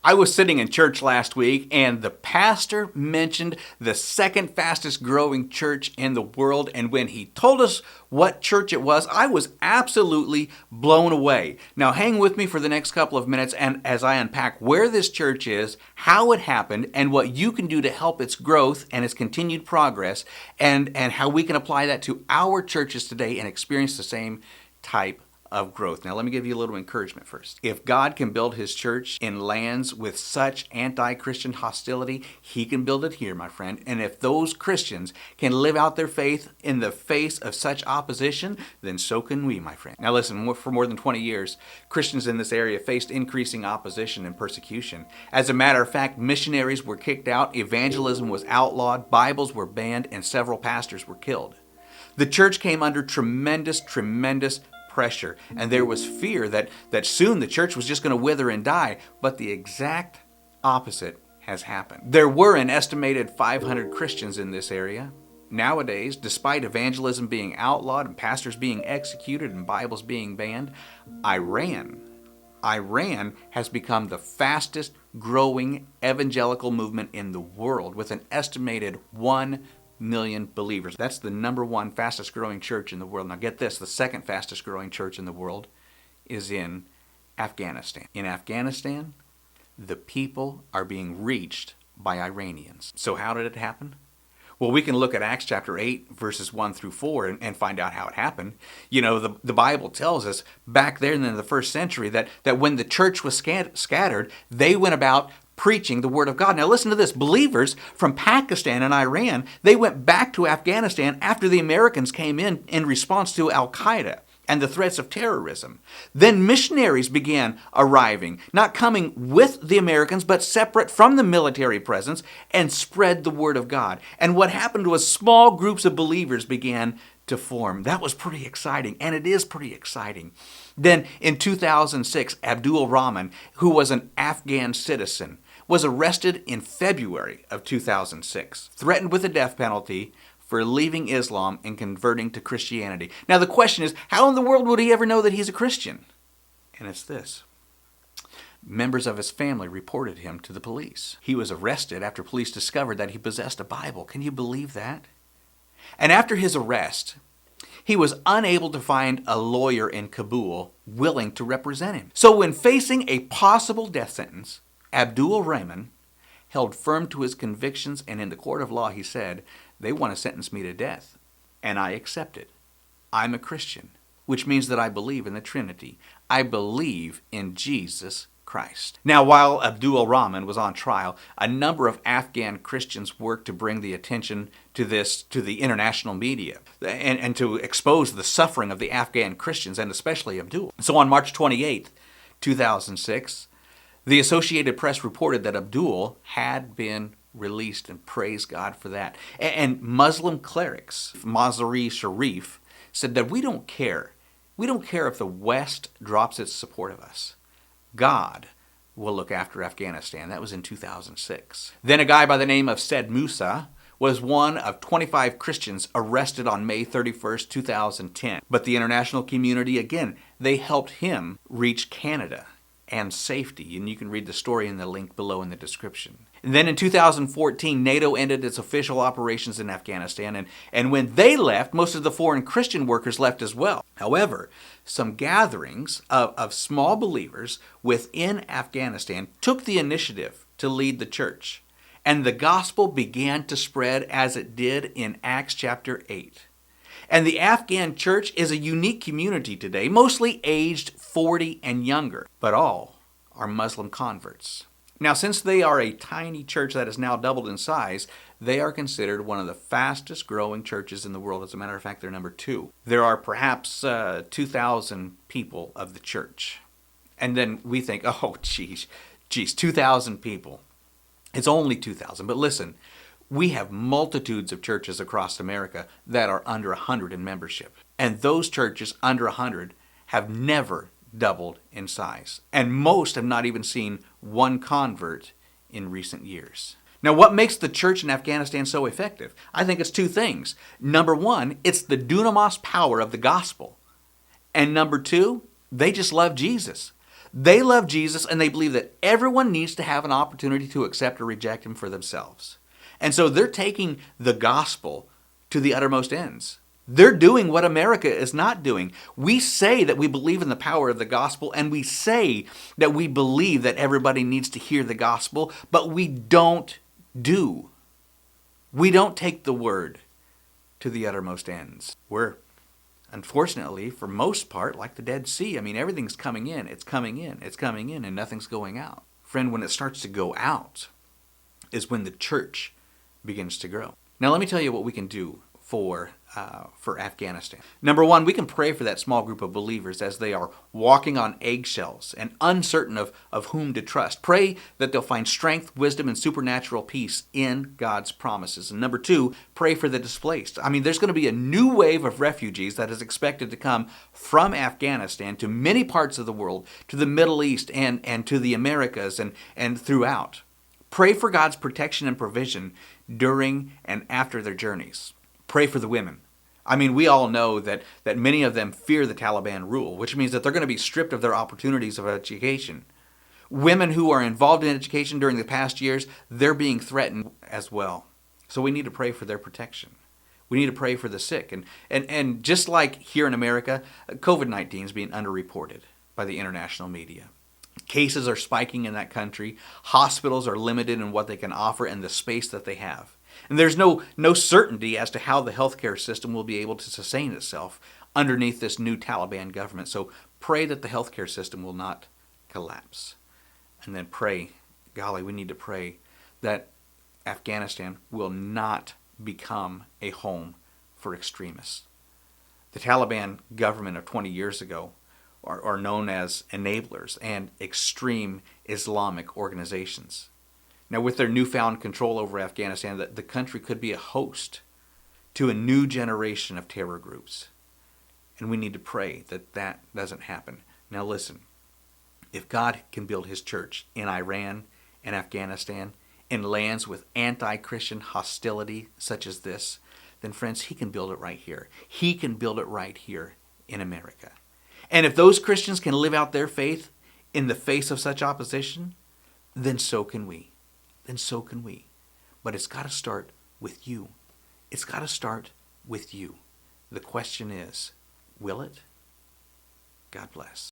I was sitting in church last week and the pastor mentioned the second fastest growing church in the world. And when he told us what church it was, I was absolutely blown away. Now hang with me for the next couple of minutes and as I unpack where this church is, how it happened, and what you can do to help its growth and its continued progress, and how we can apply that to our churches today and experience the same type of growth. Now let me give you a little encouragement first. If God can build his church in lands with such anti-Christian hostility, he can build it here, my friend. And if those Christians can live out their faith in the face of such opposition, then so can we, my friend. Now listen, for more than 20 years, Christians in this area faced increasing opposition and persecution. As a matter of fact, missionaries were kicked out, evangelism was outlawed, Bibles were banned, and several pastors were killed. The church came under tremendous pressure, and there was fear that soon the church was just going to wither and die, but the exact opposite has happened. There were an estimated 500 Christians in this area. Nowadays, despite evangelism being outlawed and pastors being executed and Bibles being banned, Iran has become the fastest growing evangelical movement in the world with an estimated 1 million believers. That's the number one fastest growing church in the world. Now get this, the second fastest growing church in the world is in Afghanistan. In Afghanistan, the people are being reached by Iranians. So how did it happen? Well, we can look at Acts chapter 8, verses 1 through 4 and find out how it happened. You know, the Bible tells us back there in the first century that when the church was scattered, they went about preaching the word of God. Now listen to this. Believers from Pakistan and Iran, they went back to Afghanistan after the Americans came in response to Al-Qaeda and the threats of terrorism. Then missionaries began arriving, not coming with the Americans, but separate from the military presence, and spread the word of God. And what happened was small groups of believers began to form. That was pretty exciting, and it is pretty exciting. Then in 2006, Abdul Rahman, who was an Afghan citizen, was arrested in February of 2006, threatened with the death penalty for leaving Islam and converting to Christianity. Now the question is, how in the world would he ever know that he's a Christian? And it's this. Members of his family reported him to the police. He was arrested after police discovered that he possessed a Bible. Can you believe that? And after his arrest, he was unable to find a lawyer in Kabul willing to represent him. So when facing a possible death sentence, Abdul Rahman held firm to his convictions, and in the court of law he said, they want to sentence me to death, and I accept it. I'm a Christian, which means that I believe in the Trinity. I believe in Jesus Christ. Now, while Abdul Rahman was on trial, a number of Afghan Christians worked to bring the attention to this to the international media and to expose the suffering of the Afghan Christians, and especially Abdul. So on March 28th, 2006, the Associated Press reported that Abdul had been released, and praise God for that. And Muslim clerics, Mazari Sharif, said that we don't care. We don't care if the West drops its support of us. God will look after Afghanistan. That was in 2006. Then a guy by the name of Said Musa was one of 25 Christians arrested on May 31st, 2010. But the international community, again, they helped him reach Canada and safety. And you can read the story in the link below in the description. And then in 2014, NATO ended its official operations in Afghanistan. And when they left, most of the foreign Christian workers left as well. However, some gatherings of small believers within Afghanistan took the initiative to lead the church. And the gospel began to spread as it did in Acts chapter 8. And the Afghan church is a unique community today, mostly aged 40 and younger, but all are Muslim converts. Now, since they are a tiny church that has now doubled in size, they are considered one of the fastest growing churches in the world. As a matter of fact, they're number 2. There are perhaps 2,000 people of the church. And then we think, oh, geez, 2,000 people. It's only 2,000. But listen, we have multitudes of churches across America that are under 100 in membership. And those churches under 100 have never doubled in size. And most have not even seen one convert in recent years. Now, what makes the church in Afghanistan so effective? I think it's 2 things. Number 1, it's the dunamis power of the gospel. And number 2, they just love Jesus. They love Jesus, and they believe that everyone needs to have an opportunity to accept or reject him for themselves. And so they're taking the gospel to the uttermost ends. They're doing what America is not doing. We say that we believe in the power of the gospel, and we say that we believe that everybody needs to hear the gospel, but we don't do. We don't take the word to the uttermost ends. We're, unfortunately, for most part, like the Dead Sea. I mean, everything's coming in, it's coming in, it's coming in, and nothing's going out. Friend, when it starts to go out is when the church begins to grow. Now, let me tell you what we can do for Afghanistan. Number one, we can pray for that small group of believers as they are walking on eggshells and uncertain of whom to trust. Pray that they'll find strength, wisdom, and supernatural peace in God's promises. And number two, pray for the displaced. I mean, there's going to be a new wave of refugees that is expected to come from Afghanistan to many parts of the world, to the Middle East and to the Americas and throughout. Pray for God's protection and provision during and after their journeys. Pray for the women. I mean, we all know that many of them fear the Taliban rule, which means that they're going to be stripped of their opportunities of education. Women who are involved in education during the past years, they're being threatened as well. So we need to pray for their protection. We need to pray for the sick. And just like here in America, COVID-19 is being underreported by the international media. Cases are spiking in that country. Hospitals are limited in what they can offer and the space that they have. And there's no certainty as to how the healthcare system will be able to sustain itself underneath this new Taliban government. So pray that the healthcare system will not collapse. And then pray, golly, we need to pray that Afghanistan will not become a home for extremists. The Taliban government of 20 years ago are known as enablers and extreme Islamic organizations. Now, with their newfound control over Afghanistan, the country could be a host to a new generation of terror groups. And we need to pray that that doesn't happen. Now listen, if God can build his church in Iran and Afghanistan, in lands with anti-Christian hostility such as this, then friends, he can build it right here. He can build it right here in America. And if those Christians can live out their faith in the face of such opposition, then so can we. Then so can we. But it's got to start with you. It's got to start with you. The question is, will it? God bless.